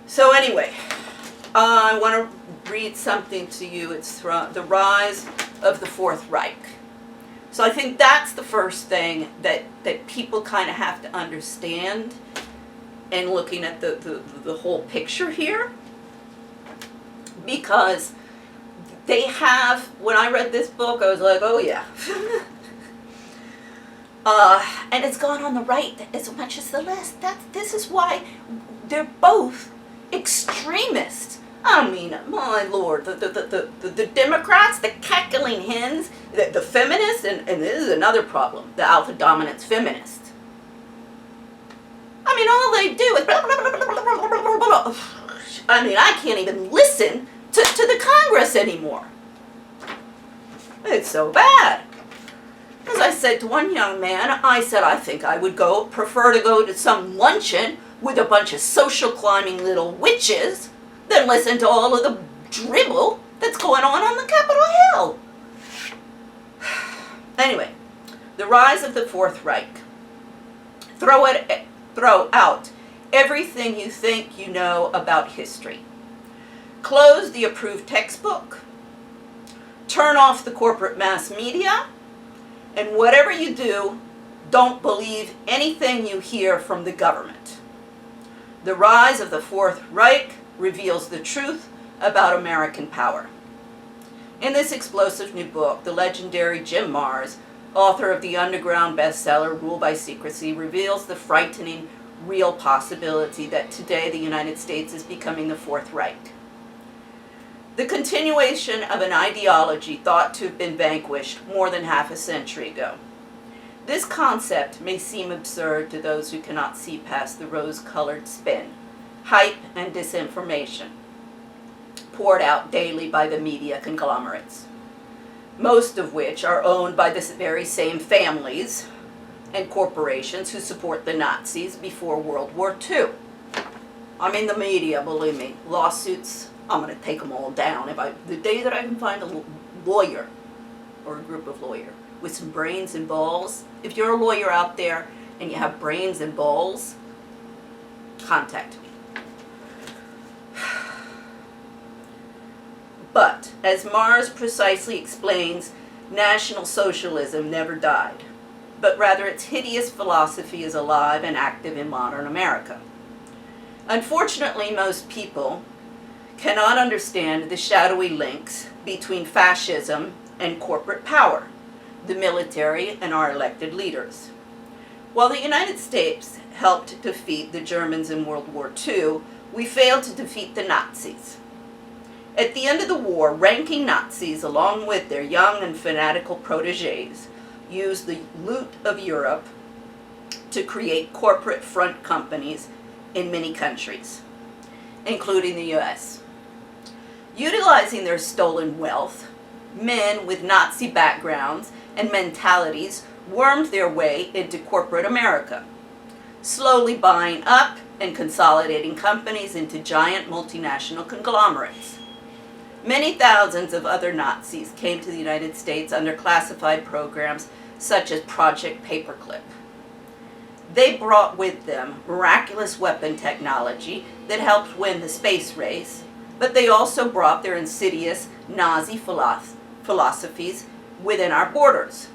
So anyway, I want to read something to you. It's The Rise of the Fourth Reich. So I think that's the first thing that people kind of have to understand in looking at the whole picture here. Because they have, when I read this book, I was like, oh yeah. And it's gone on the right as much as the left. This is why they're both extremists. I mean, my lord, the Democrats, the cackling hens, the feminists, and this is another problem, the alpha dominance feminists. I mean, all they do is blah, blah, blah, blah, blah, blah, blah, blah. I mean, I can't even listen to the Congress anymore. It's so bad. As I said to one young man, I said I think I would prefer to go to some luncheon with a bunch of social climbing little witches than listen to all of the dribble that's going on the Capitol Hill. Anyway, the rise of the Fourth Reich. Throw out everything you think you know about history. Close the approved textbook. Turn off the corporate mass media. And whatever you do, don't believe anything you hear from the government. The rise of the Fourth Reich reveals the truth about American power. In this explosive new book, the legendary Jim Marrs, author of the underground bestseller Rule by Secrecy, reveals the frightening, real possibility that today the United States is becoming the Fourth Reich. The continuation of an ideology thought to have been vanquished more than half a century ago. This concept may seem absurd to those who cannot see past the rose-colored spin, hype, and disinformation poured out daily by the media conglomerates, most of which are owned by the very same families and corporations who support the Nazis before World War II. I mean, the media, believe me, lawsuits, I'm going to take them all down. The day that I can find a lawyer or a group of lawyers with some brains and balls, if you're a lawyer out there and you have brains and balls, contact me. But, as Marrs precisely explains, National Socialism never died, but rather its hideous philosophy is alive and active in modern America. Unfortunately, most people cannot understand the shadowy links between fascism and corporate power, the military, and our elected leaders. While the United States helped defeat the Germans in World War II, we failed to defeat the Nazis. At the end of the war, ranking Nazis, along with their young and fanatical protégés, used the loot of Europe to create corporate front companies in many countries, including the U.S. Utilizing their stolen wealth, men with Nazi backgrounds and mentalities wormed their way into corporate America, slowly buying up and consolidating companies into giant multinational conglomerates. Many thousands of other Nazis came to the United States under classified programs such as Project Paperclip. They brought with them miraculous weapon technology that helped win the space race, but they also brought their insidious Nazi philosophies within our borders.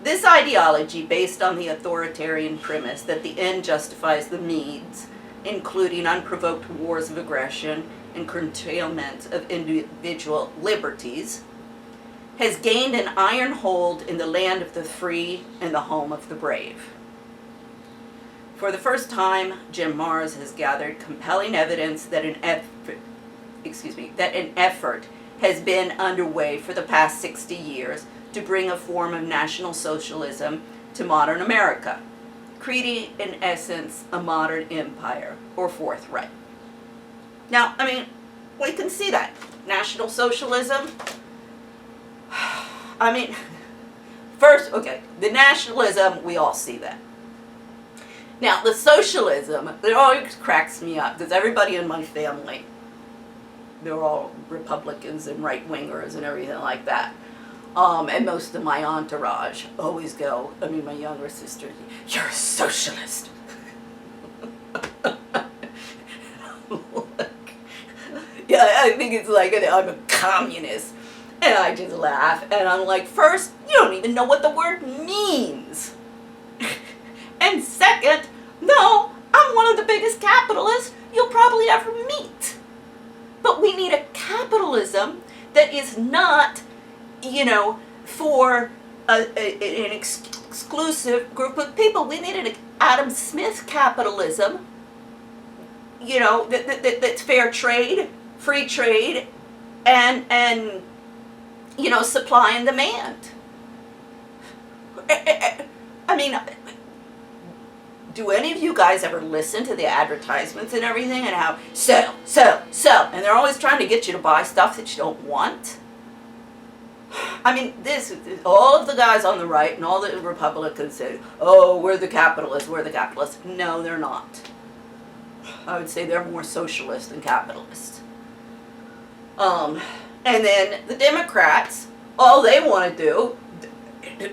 This ideology, based on the authoritarian premise that the end justifies the means, including unprovoked wars of aggression and curtailment of individual liberties, has gained an iron hold in the land of the free and the home of the brave. For the first time, Jim Marrs has gathered compelling evidence that an effort has been underway for the past 60 years to bring a form of National Socialism to modern America, creating, in essence, a modern empire, or Fourth Reich. Now, I mean, we can see that. National Socialism, I mean, first, okay, the nationalism, we all see that. Now, the socialism, it always cracks me up, because everybody in my family, they're all Republicans and right-wingers and everything like that. And most of my entourage always go, I mean, my younger sister, you're a socialist. I think it's like I'm a communist. And I just laugh, and I'm like, first, you don't even know what the word means. And second, no, I'm one of the biggest capitalists you'll probably ever meet. But we need a capitalism that is not, for an exclusive group of people. We need an Adam Smith capitalism, that's fair trade, free trade, and supply and demand. I mean, do any of you guys ever listen to the advertisements and everything, and how sell, and they're always trying to get you to buy stuff that you don't want? I mean, all of the guys on the right and all the Republicans say, oh, we're the capitalists. No, they're not. I would say they're more socialist than capitalist. And then the Democrats, all they want to do,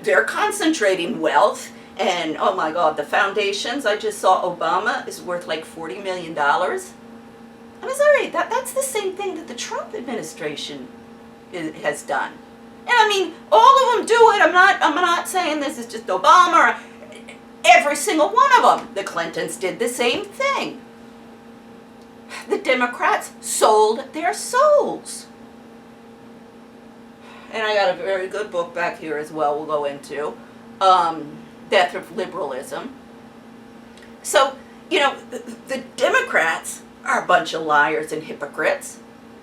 they're concentrating wealth. And, oh my God, the foundations, I just saw Obama is worth like $40 million. I'm sorry, that's the same thing that the Trump administration has done. And I mean, all of them do it. I'm not saying this is just Obama. Every single one of them. The Clintons did the same thing. The Democrats sold their souls. And I got a very good book back here as well we'll go into. Death of Liberalism. So, the Democrats are a bunch of liars and hypocrites.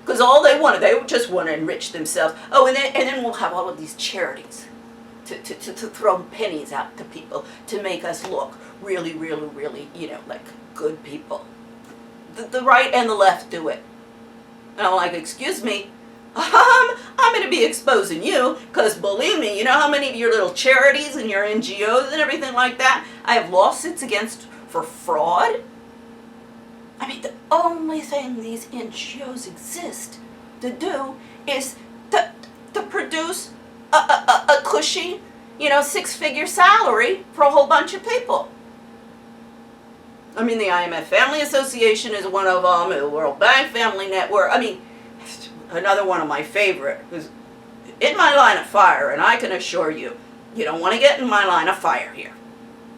Because all they just want to enrich themselves. Oh, and then we'll have all of these charities to throw pennies out to people to make us look really, really, really, like good people. The right and the left do it. And I'm like, excuse me, I'm going to be exposing you, because believe me, you know how many of your little charities and your NGOs and everything like that I have lawsuits against for fraud? I mean, the only thing these NGOs exist to do is to produce a cushy, six-figure salary for a whole bunch of people. I mean, the IMF Family Association is one of them, the World Bank Family Network. I mean, another one of my favorite, who's in my line of fire, and I can assure you, you don't want to get in my line of fire here.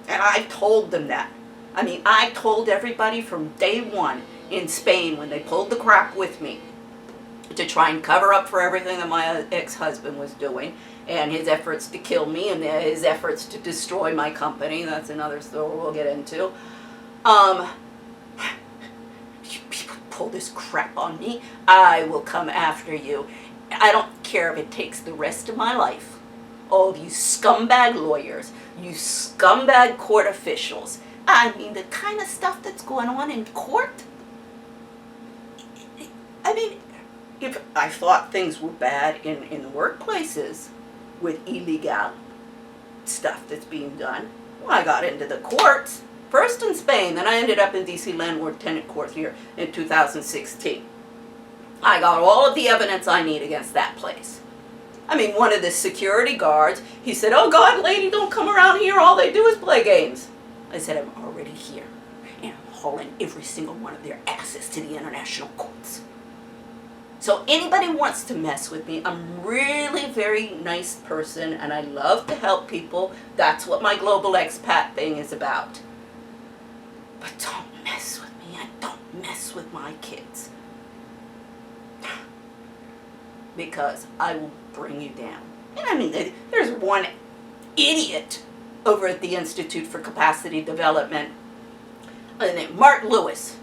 And I told them that. I mean, I told everybody from day one in Spain when they pulled the crap with me to try and cover up for everything that my ex-husband was doing, and his efforts to kill me, and his efforts to destroy my company. That's another story we'll get into. You people pull this crap on me, I will come after you. I don't care if it takes the rest of my life. All you scumbag lawyers, you scumbag court officials. I mean, the kind of stuff that's going on in court. I mean, if I thought things were bad in the workplaces with illegal stuff that's being done, when I got into the courts, first in Spain, then I ended up in D.C. Landlord Tenant Court here in 2016. I got all of the evidence I need against that place. I mean, one of the security guards, he said, "Oh God, lady, don't come around here. All they do is play games." I said, "I'm already here, and I'm hauling every single one of their asses to the international courts." So anybody wants to mess with me, I'm really very nice person, and I love to help people. That's what my global expat thing is about. But don't mess with me, and don't mess with my kids. Because I will bring you down. And I mean, there's one idiot over at the Institute for Capacity Development named Mark Lewis.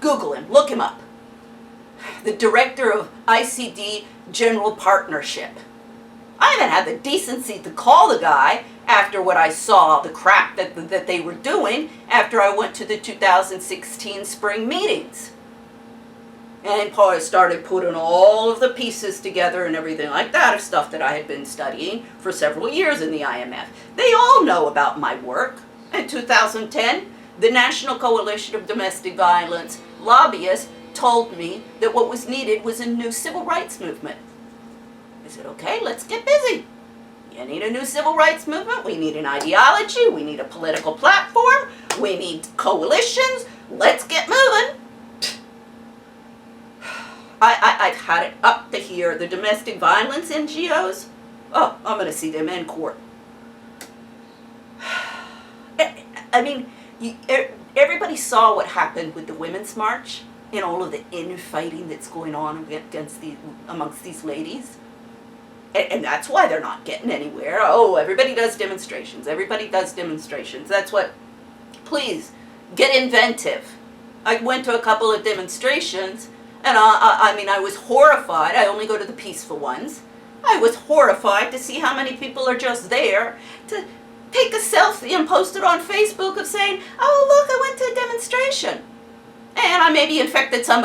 Google him, look him up. The director of ICD General Partnership. I haven't had the decency to call the guy after what I saw, the crap that they were doing after I went to the 2016 spring meetings. And Paul started putting all of the pieces together and everything like that of stuff that I had been studying for several years in the IMF. They all know about my work. In 2010, the National Coalition of Domestic Violence lobbyists told me that what was needed was a new civil rights movement. I said, okay, let's get busy. You need a new civil rights movement. We need an ideology. We need a political platform. We need coalitions. Let's get moving. had it up to here. The domestic violence NGOs, oh, I'm going to see them in court. I mean, everybody saw what happened with the Women's March and all of the infighting that's going on amongst these ladies. And that's why they're not getting anywhere. Oh, everybody does demonstrations. Everybody does demonstrations. That's what, please, get inventive. I went to a couple of demonstrations, and I mean, I was horrified. I only go to the peaceful ones. I was horrified to see how many people are just there to take a selfie and post it on Facebook of saying, oh, look, I went to a demonstration. And I maybe infected somebody